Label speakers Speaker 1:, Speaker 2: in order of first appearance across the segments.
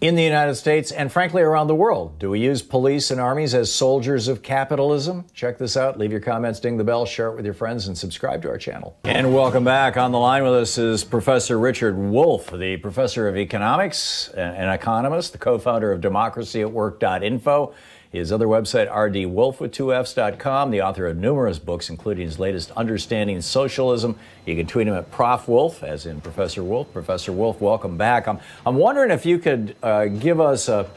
Speaker 1: In the United States and frankly around the world, do we use police and armies as soldiers of capitalism? Check this out. Leave your comments, ding the bell, share it with your friends, and subscribe to our channel. And welcome back. On the line with us is Professor Richard Wolff, the professor of economics, an economist, the co-founder of democracyatwork.info. His other website, rdwolff.com, the author of numerous books, including his latest, Understanding Socialism. You can tweet him at Prof. Wolff, as in Professor Wolff. Professor Wolff, welcome back. I'm wondering if you could give us a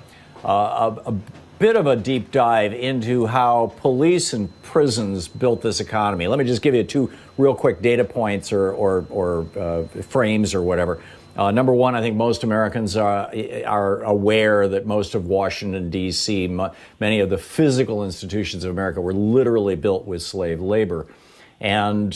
Speaker 1: bit of a deep dive into how police and prisons built this economy. Let me just give you two real quick data points or frames or whatever. Number one, I think most Americans are aware that most of Washington, D.C., many of the physical institutions of America were literally built with slave labor. And,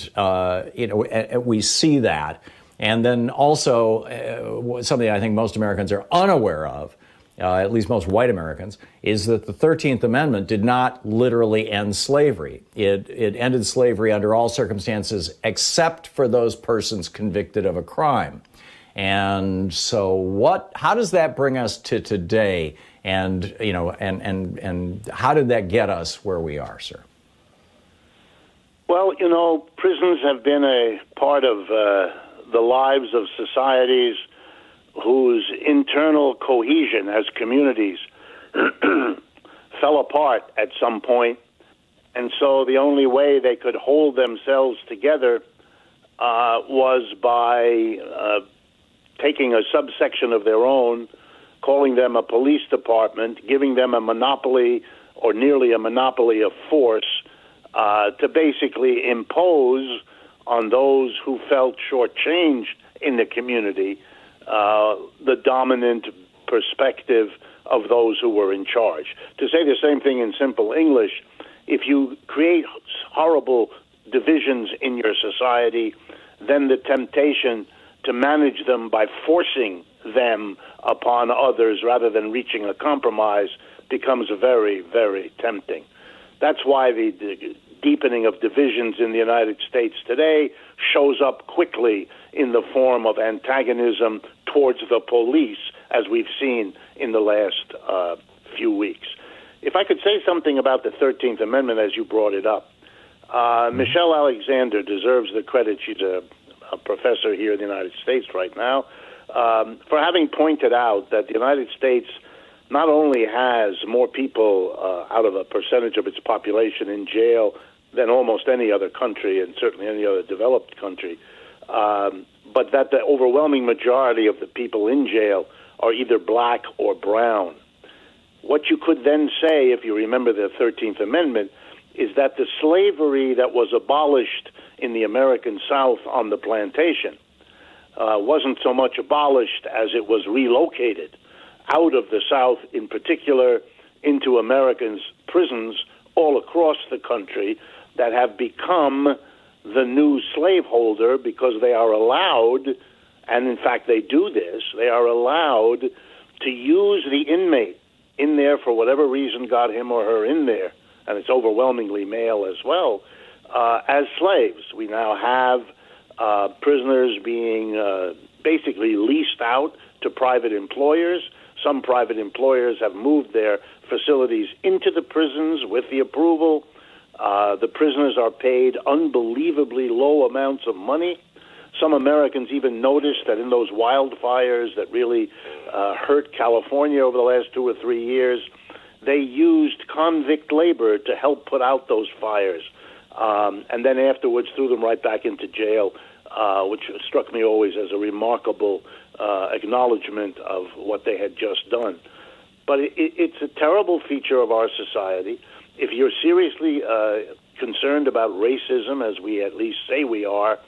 Speaker 1: we see that. And then also something I think most Americans are unaware of, at least most white Americans, is that the 13th Amendment did not literally end slavery. It ended slavery under all circumstances except for those persons convicted of a crime. And so how does that bring us to today? And, and how did that get us where we are, sir?
Speaker 2: Well, prisons have been a part of the lives of societies whose internal cohesion as communities fell apart at some point. And so the only way they could hold themselves together was by taking a subsection of their own, calling them a police department, giving them a monopoly or nearly a monopoly of force to basically impose on those who felt shortchanged in the community the dominant perspective of those who were in charge. To say the same thing in simple English, if you create horrible divisions in your society, then the temptation to manage them by forcing them upon others rather than reaching a compromise becomes very, very tempting. That's why the deepening of divisions in the United States today shows up quickly in the form of antagonism towards the police, as we've seen in the last few weeks. If I could say something about the 13th Amendment as you brought it up, Michelle Alexander deserves the credit. She's a professor here in the United States right now, for having pointed out that the United States not only has more people out of a percentage of its population in jail than almost any other country, and certainly any other developed country, but that the overwhelming majority of the people in jail are either black or brown. What you could then say, if you remember the 13th Amendment, is that the slavery that was abolished in the American South on the plantation wasn't so much abolished as it was relocated out of the South, in particular, into Americans' prisons all across the country that have become the new slaveholder because they are allowed, and in fact they do this, they are allowed to use the inmate in there for whatever reason got him or her in there, and it's overwhelmingly male as well, as slaves. We now have prisoners being basically leased out to private employers. Some private employers have moved their facilities into the prisons with the approval. The prisoners are paid unbelievably low amounts of money. Some Americans even noticed that in those wildfires that really hurt California over the last 2 or 3 years, they used convict labor to help put out those fires. And then afterwards threw them right back into jail, which struck me always as a remarkable acknowledgement of what they had just done. But it's a terrible feature of our society. If you're seriously concerned about racism, as we at least say we are,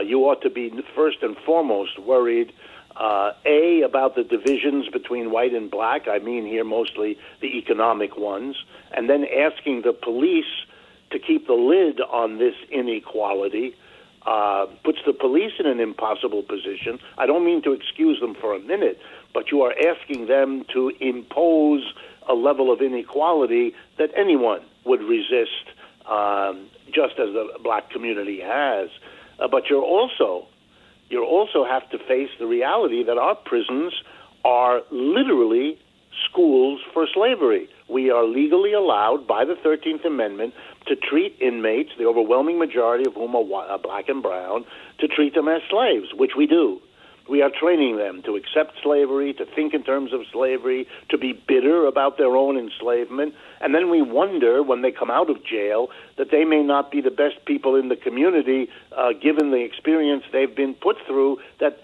Speaker 2: you ought to be first and foremost worried, about the divisions between white and black. I mean here mostly the economic ones, and then asking the police to keep the lid on this inequality puts the police in an impossible position. I don't mean to excuse them for a minute, but you are asking them to impose a level of inequality that anyone would resist, just as the black community has. But you also have to face the reality that our prisons are literally schools for slavery. We are legally allowed by the 13th Amendment to treat inmates, the overwhelming majority of whom are black and brown, to treat them as slaves, which we do. We are training them to accept slavery, to think in terms of slavery, to be bitter about their own enslavement. And then we wonder, when they come out of jail, that they may not be the best people in the community, given the experience they've been put through. That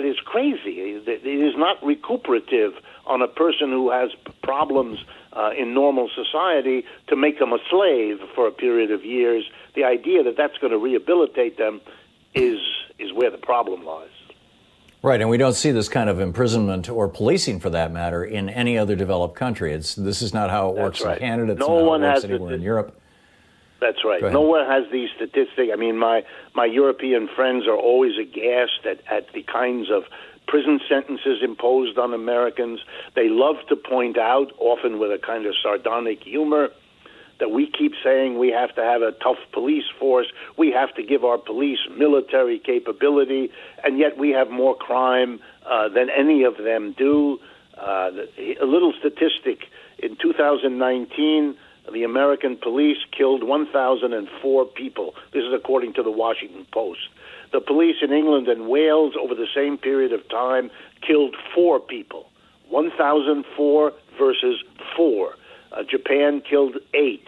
Speaker 2: is crazy. It is not recuperative on a person who has problems in normal society to make them a slave for a period of years. The idea that that's going to rehabilitate them is where the problem lies.
Speaker 1: Right, and we don't see this kind of imprisonment or policing, for that matter, in any other developed country. This is not how it works in Canada. It's not how it works anywhere in Europe.
Speaker 2: That's right. Nowhere has these statistics. I mean, my European friends are always aghast at the kinds of prison sentences imposed on Americans. They love to point out, often with a kind of sardonic humor, that we keep saying we have to have a tough police force, we have to give our police military capability, and yet we have more crime than any of them do. A little statistic, in 2019, the American police killed 1,004 people. This is according to the Washington Post. The police in England and Wales over the same period of time killed 4 people. 1,004 versus 4. Japan killed 8.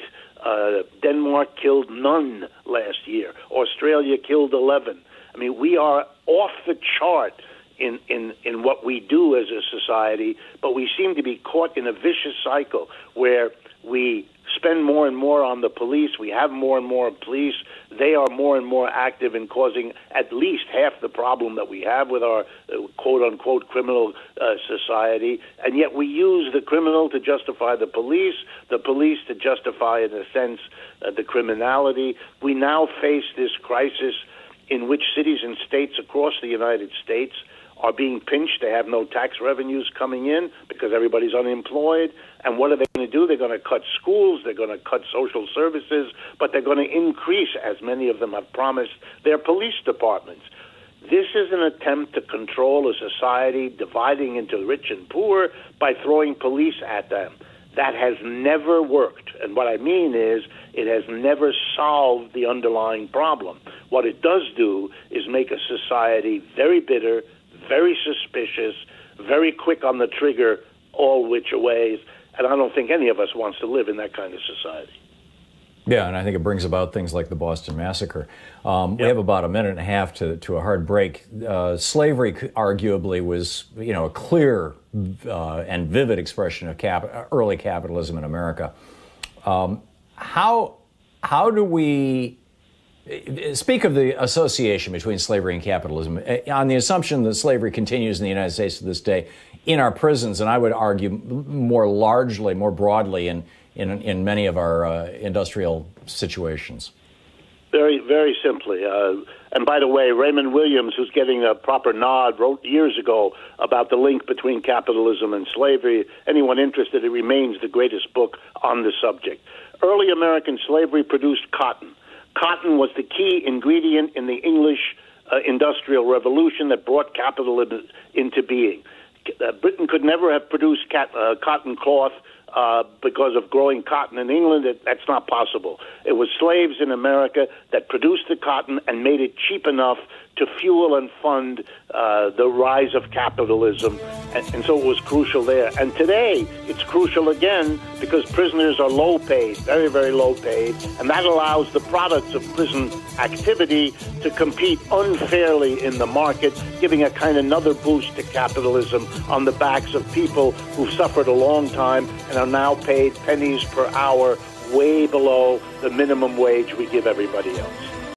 Speaker 2: Denmark killed none last year. Australia killed 11. I mean, we are off the chart in what we do as a society, but we seem to be caught in a vicious cycle where we spend more and more on the police, we have more and more police, they are more and more active in causing at least half the problem that we have with our quote-unquote criminal society, and yet we use the criminal to justify the police to justify, in a sense, the criminality. We now face this crisis in which cities and states across the United States are being pinched. They have no tax revenues coming in because everybody's unemployed. And what are they going to do? They're going to cut schools, they're going to cut social services, but they're going to increase, as many of them have promised, their police departments. This is an attempt to control a society dividing into rich and poor by throwing police at them. That has never worked. And what I mean is, it has never solved the underlying problem. What it does do is make a society very bitter, very suspicious, very quick on the trigger, all which ways, and I don't think any of us wants to live in that kind of society.
Speaker 1: Yeah, and I think it brings about things like the Boston Massacre. We have about a minute and a half to a hard break. Slavery arguably was, a clear and vivid expression of early capitalism in America. How do we speak of the association between slavery and capitalism, on the assumption that slavery continues in the United States to this day, in our prisons, and I would argue more largely, more broadly in many of our industrial situations?
Speaker 2: Very, very simply. And by the way, Raymond Williams, who's getting a proper nod, wrote years ago about the link between capitalism and slavery. Anyone interested, it remains the greatest book on the subject. Early American slavery produced cotton. Cotton was the key ingredient in the English Industrial Revolution that brought capitalism into being. Britain could never have produced cotton cloth because of growing cotton in England. That's not possible. It was slaves in America that produced the cotton and made it cheap enough to fuel and fund the rise of capitalism, and so it was crucial there. And today, it's crucial again because prisoners are low paid, very, very low paid, and that allows the products of prison activity to compete unfairly in the market, giving a kind of another boost to capitalism on the backs of people who've suffered a long time and are now paid pennies per hour, way below the minimum wage we give everybody else.